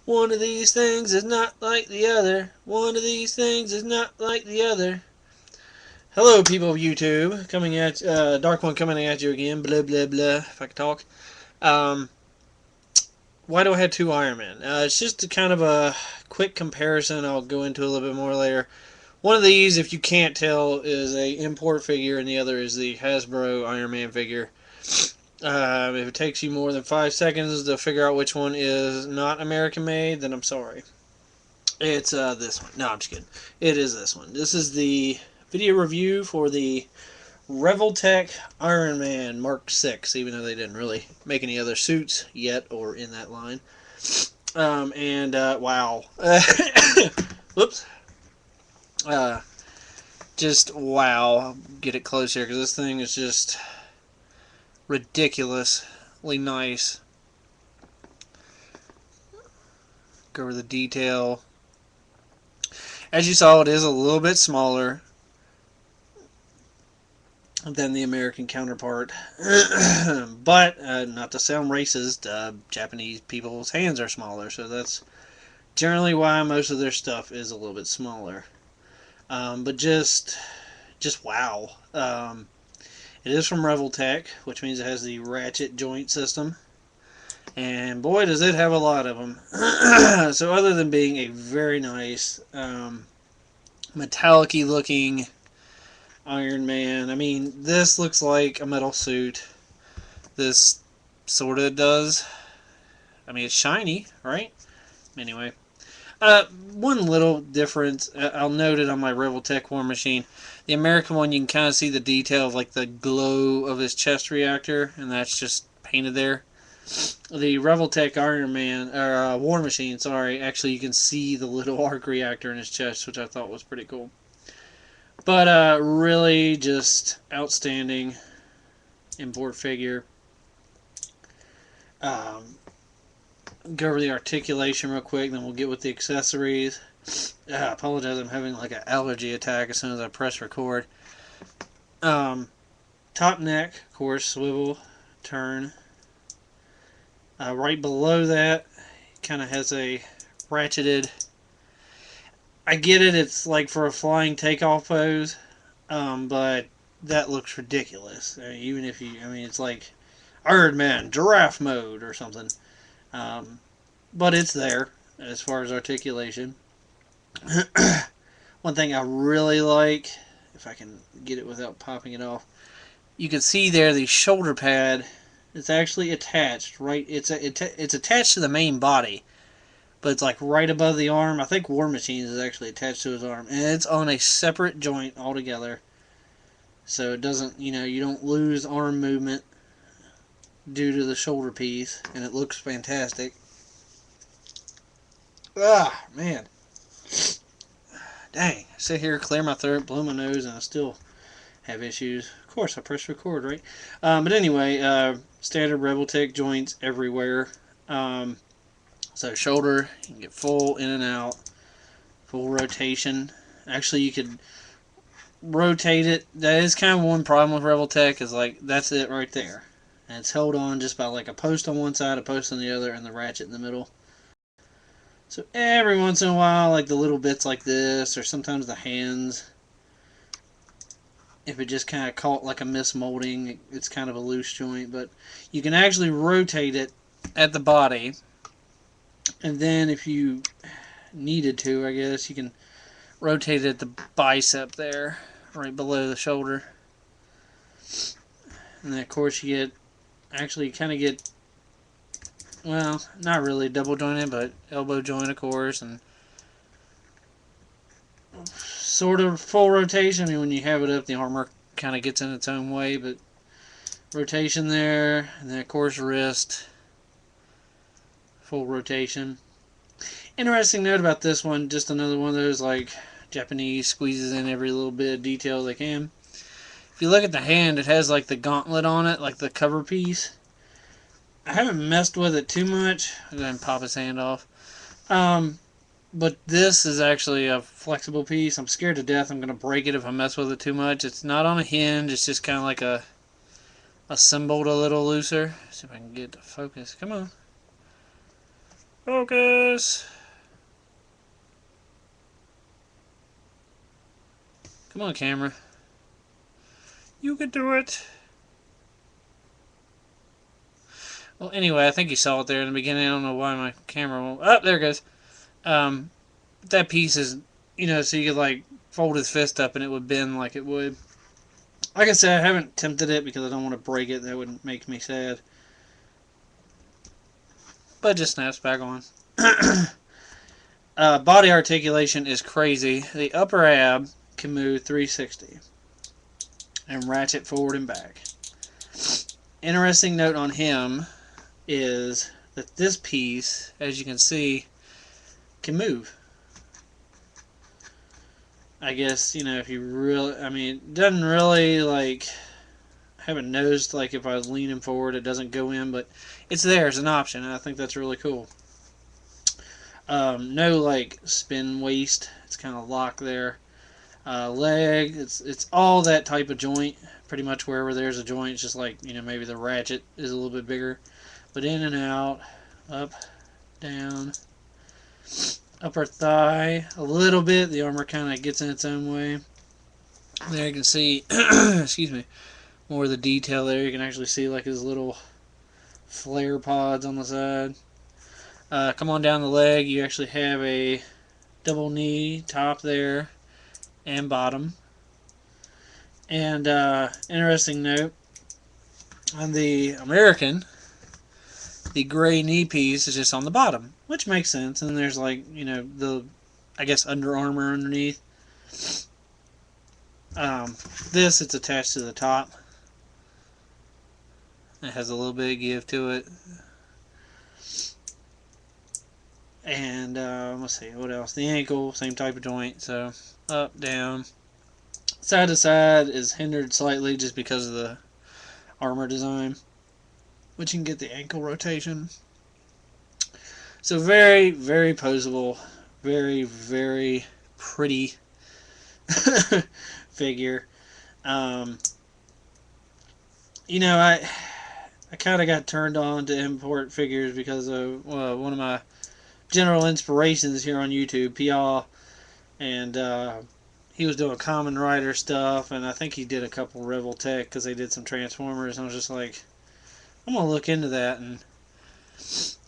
One of these things is not like the other. One of these things is not like the other. Hello, people of YouTube. Coming at Dark One coming at you again. Blah blah blah. If I could talk. Um, why do I have two Iron Man? It's just a kind of a quick comparison. I'll go into a little bit more later. One of these, if you can't tell, is a import figure, and the other is the Hasbro Iron Man figure. If it takes you more than 5 seconds to figure out which one is not American made, then I'm sorry. It's this one. No, I'm just kidding. It is this one. This is the video review for the Revoltech Iron Man Mark 6, even though they didn't really make any other suits yet or in that line. Wow. Whoops. Uh, just wow. I'll get it close here because this thing is just ridiculously nice. Go over the detail. As you saw, it is a little bit smaller than the American counterpart. But, not to sound racist, Japanese people's hands are smaller, so that's generally why most of their stuff is a little bit smaller. But just wow. It is from Revoltech, which means it has the ratchet joint system. And boy, does it have a lot of them. So other than being a very nice, metallic-y looking Iron Man, I mean, this looks like a metal suit. This sort of does. I mean, it's shiny, right? Anyway. One little difference, I'll note it on my Revoltech War Machine. The American one, you can kind of see the detail of like the glow of his chest reactor, and that's just painted there. The Revoltech Iron Man, or War Machine, sorry, actually you can see the little arc reactor in his chest, which I thought was pretty cool. But really just outstanding import figure. Um, go over the articulation real quick, then we'll get with the accessories. I apologize, I'm having like an allergy attack as soon as I press record. Top neck, of course, swivel, turn. Right below that, kind of has a ratcheted. I get it, it's like for a flying takeoff pose, but that looks ridiculous. Even if you, I mean, it's like Iron Man giraffe mode or something. Um, but it's there as far as articulation. One thing I really like, if I can get it without popping it off, you can see there the shoulder pad. It's actually attached, right? It's attached to the main body, but it's like right above the arm. I think War Machines is actually attached to his arm, and it's on a separate joint altogether. So it doesn't, you don't lose arm movement due to the shoulder piece, and it looks fantastic. Ah, man. Dang. I sit here, clear my throat, blow my nose, and I still have issues. Of course, I press record, right? But anyway, standard Revoltech joints everywhere. So shoulder, you can get full in and out, full rotation. Actually, you could rotate it. That is kind of one problem with Revoltech, is like, that's it right there. And it's held on just by like a post on one side, a post on the other, and the ratchet in the middle. So every once in a while, like the little bits like this, or sometimes the hands, if it just kind of caught like a mismolding, it's kind of a loose joint. But you can actually rotate it at the body, and then if you needed to, I guess, you can rotate it at the bicep there, right below the shoulder. And then of course you get, actually you kind of get, well, not really double jointed, but elbow joint of course, and sort of full rotation. I mean, when you have it up, the armor kind of gets in its own way, but rotation there, and then of course wrist, full rotation. Interesting note about this one, just another one of those like Japanese squeezes in every little bit of detail they can. If you look at the hand, it has like the gauntlet on it, like the cover piece. I haven't messed with it too much. I didn't pop his hand off. But this is actually a flexible piece. I'm scared to death I'm going to break it if I mess with it too much. It's not on a hinge. It's just kind of like assembled a little looser. See if I can get it to focus. Come on. Focus. Come on, camera. You can do it. Well, anyway, I think you saw it there in the beginning. I don't know why my camera won't... Oh, there it goes. That piece is, so you could, like, fold his fist up and it would bend like it would. Like I said, I haven't attempted it because I don't want to break it. That would make me sad. But it just snaps back on. Body articulation is crazy. The upper ab can move 360 and ratchet forward and back. Interesting note on him is that this piece, as you can see, can move. I guess, if you really, it doesn't really, like, have a nose, like, if I was leaning forward, it doesn't go in, but it's there as an option, and I think that's really cool. No, like, spin waist. It's kind of locked there. Leg, it's all that type of joint. Pretty much wherever there's a joint, it's just like, maybe the ratchet is a little bit bigger. But in and out, up, down, upper thigh, a little bit. The armor kind of gets in its own way. There you can see, excuse me, more of the detail there. You can actually see like his little flare pods on the side. Come on down the leg, you actually have a double knee top there and bottom. And interesting note, on the American, the gray knee piece is just on the bottom, which makes sense. And there's like, the, I guess, Under Armour underneath. This, it's attached to the top. It has a little bit of give to it. And let's see, what else? The ankle, same type of joint. So up, down, side to side is hindered slightly just because of the armor design, which you can get the ankle rotation. So very, very posable, very, very pretty figure. I kind of got turned on to import figures because of one of my general inspirations here on YouTube, P.R. And he was doing Common Rider stuff, and I think he did a couple Revoltech because they did some Transformers, and I was just like, I'm going to look into that, and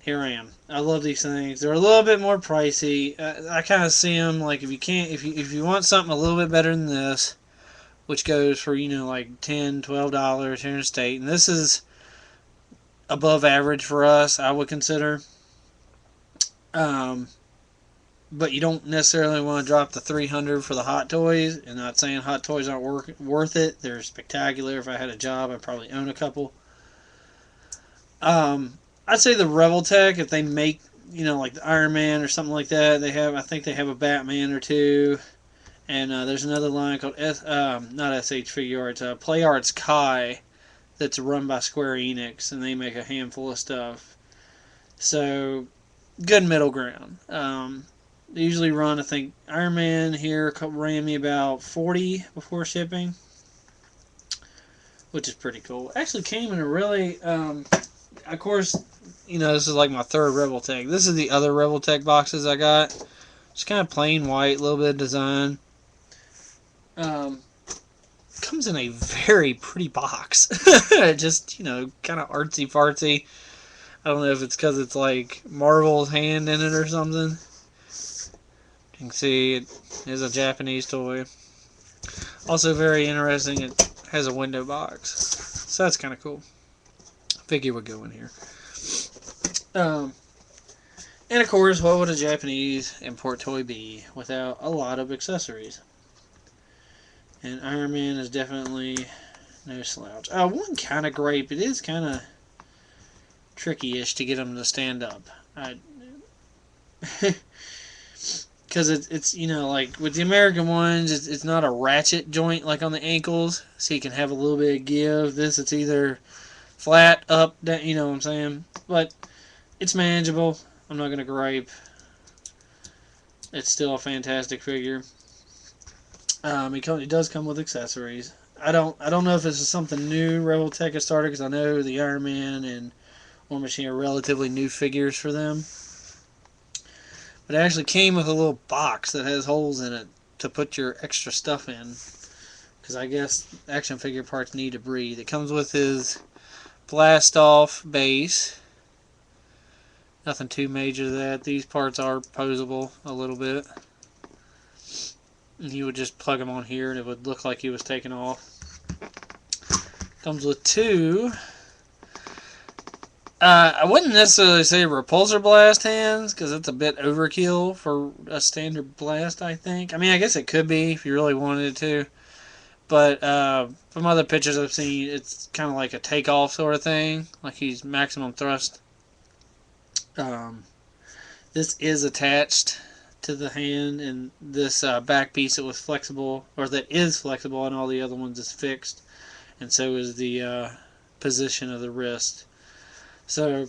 here I am. I love these things. They're a little bit more pricey. I kind of see them, like, if you want something a little bit better than this, which goes for, like $10, $12 here in the state, and this is above average for us, I would consider. But you don't necessarily want to drop the $300 for the Hot Toys. And not saying Hot Toys aren't worth it. They're spectacular. If I had a job, I'd probably own a couple. I'd say the Revoltech, if they make, like the Iron Man or something like that, I think they have a Batman or two. And there's another line called not SH Figure Arts, Play Arts Kai, that's run by Square Enix, and they make a handful of stuff. So good middle ground. They usually run, I think, Iron Man here ran me about $40 before shipping, which is pretty cool. Actually came in a really, of course, this is like my third Revoltech. This is the other Revoltech boxes I got. Just kind of plain white, a little bit of design. Comes in a very pretty box. Just, kind of artsy fartsy. I don't know if it's because it's like Marvel's hand in it or something. You can see it is a Japanese toy. Also very interesting, it has a window box. So that's kind of cool. Figure would go in here. And of course, what would a Japanese import toy be without a lot of accessories? And Iron Man is definitely no slouch. One kind of gripe, it is kind of tricky-ish to get him to stand up. Because it's like with the American ones, it's not a ratchet joint like on the ankles, so you can have a little bit of give. This, it's either flat, up, down, you know what I'm saying? But it's manageable. I'm not going to gripe. It's still a fantastic figure. It does come with accessories. I don't know if this is something new Revoltech has started, because I know the Iron Man and War Machine are relatively new figures for them. But it actually came with a little box that has holes in it to put your extra stuff in. Because I guess action figure parts need to breathe. It comes with his blast off base. Nothing too major that. These parts are posable a little bit. And you would just plug them on here and it would look like he was taken off. Comes with two. I wouldn't necessarily say repulsor blast hands because it's a bit overkill for a standard blast, I think. I mean, I guess it could be if you really wanted it to. But from other pictures I've seen, it's kind of like a takeoff sort of thing. Like he's maximum thrust. This is attached to the hand, and this back piece that was flexible, or that is flexible, and all the other ones is fixed. And so is the position of the wrist. So,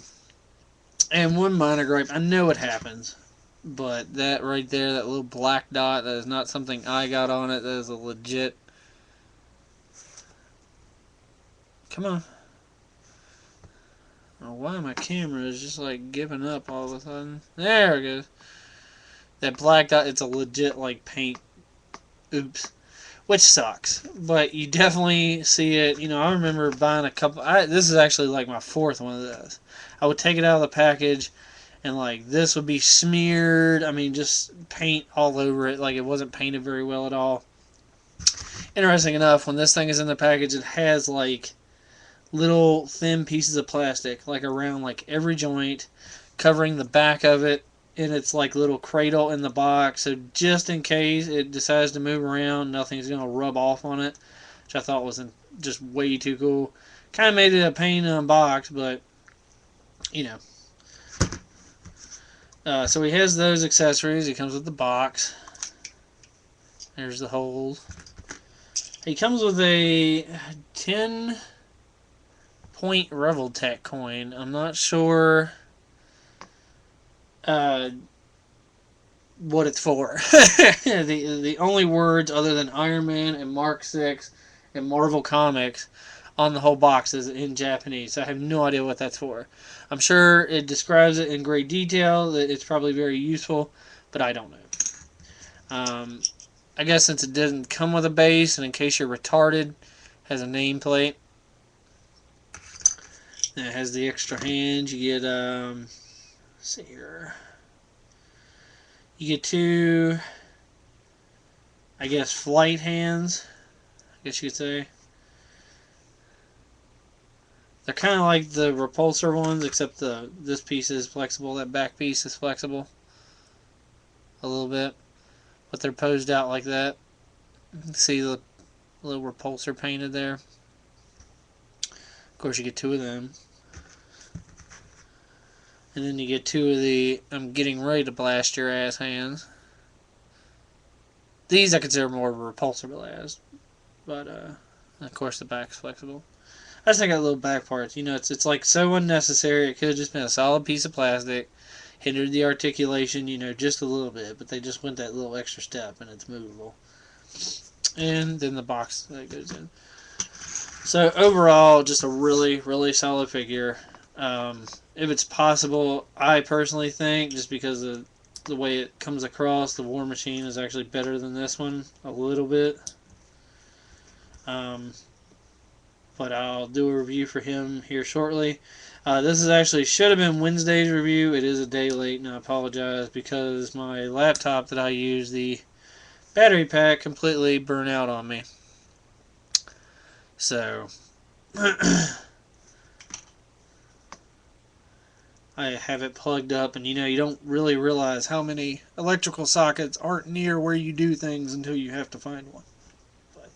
and one minor gripe, I know it happens, but that right there, that little black dot, that is not something I got on it. That is a legit. Come on. Oh, why my camera is just like giving up all of a sudden. There it goes. That black dot, it's a legit like paint. Oops. Which sucks. But you definitely see it. You know, I remember buying a couple. This is actually like my fourth one of this. I would take it out of the package and like this would be smeared. I mean, just paint all over it. Like it wasn't painted very well at all. Interesting enough, when this thing is in the package, it has like little thin pieces of plastic like around like every joint, covering the back of it, and it's like little cradle in the box, so just in case it decides to move around, nothing's gonna rub off on it, which I thought was just way too cool. Kind of made it a pain to unbox, but you know. So he has those accessories. He comes with the box. There's the holes. He comes with a 10-point Revoltech coin. I'm not sure what it's for. the only words other than Iron Man and Mark 6 and Marvel Comics on the whole box is in Japanese. So I have no idea what that's for. I'm sure it describes it in great detail, that it's probably very useful, but I don't know. I guess since it doesn't come with a base, and in case you're retarded, has a nameplate. And it has the extra hands. You get, let's see here. You get two, I guess, flight hands, I guess you could say. They're kind of like the repulsor ones, except this piece is flexible, that back piece is flexible a little bit. But they're posed out like that. You can see the little repulsor painted there. Of course, you get two of them. And then you get two of the I'm getting ready to blast your ass hands. These I consider more of a repulsor blast. But, of course, the back's flexible. I just think that little back parts, you know, it's like so unnecessary. It could have just been a solid piece of plastic. Hindered the articulation, you know, just a little bit. But they just went that little extra step, and it's movable. And then the box that goes in. So, overall, just a really, really solid figure. If it's possible, I personally think, just because of the way it comes across, the War Machine is actually better than this one a little bit. But I'll do a review for him here shortly. This is actually should have been Wednesday's review. It is a day late, and I apologize because my laptop that I use, the battery pack, completely burned out on me. So I have it plugged up, and you know, you don't really realize how many electrical sockets aren't near where you do things until you have to find one. But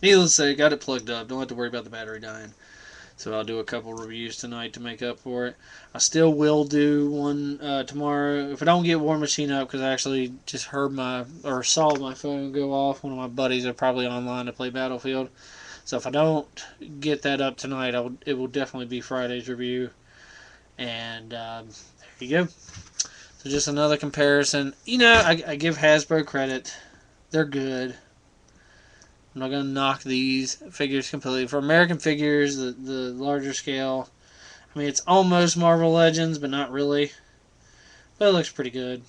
needless to say, got it plugged up. Don't have to worry about the battery dying. So I'll do a couple reviews tonight to make up for it. I still will do one tomorrow. If I don't get War Machine up, because I actually just saw my phone go off. One of my buddies are probably online to play Battlefield. So if I don't get that up tonight, it will definitely be Friday's review. And there you go. So just another comparison. You know, I give Hasbro credit. They're good. I'm not going to knock these figures completely. For American figures, the larger scale, I mean, it's almost Marvel Legends, but not really. But it looks pretty good.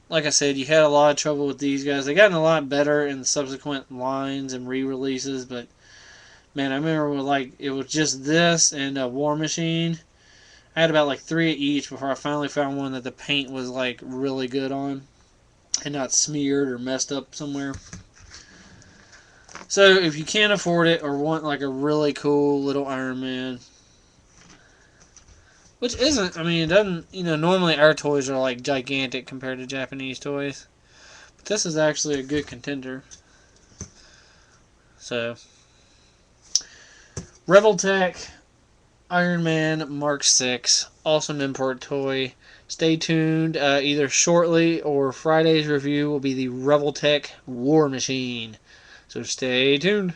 Like I said, you had a lot of trouble with these guys. They gotten a lot better in the subsequent lines and re-releases, but man, I remember like it was just this and a War Machine. I had about like 3 of each before I finally found one that the paint was like really good on and not smeared or messed up somewhere. So if you can't afford it or want like a really cool little Iron Man, which isn't, I mean, it doesn't, normally our toys are like gigantic compared to Japanese toys. But this is actually a good contender. So, Revoltech Iron Man Mark 6, awesome import toy. Stay tuned, either shortly or Friday's review will be the Revoltech War Machine. So stay tuned.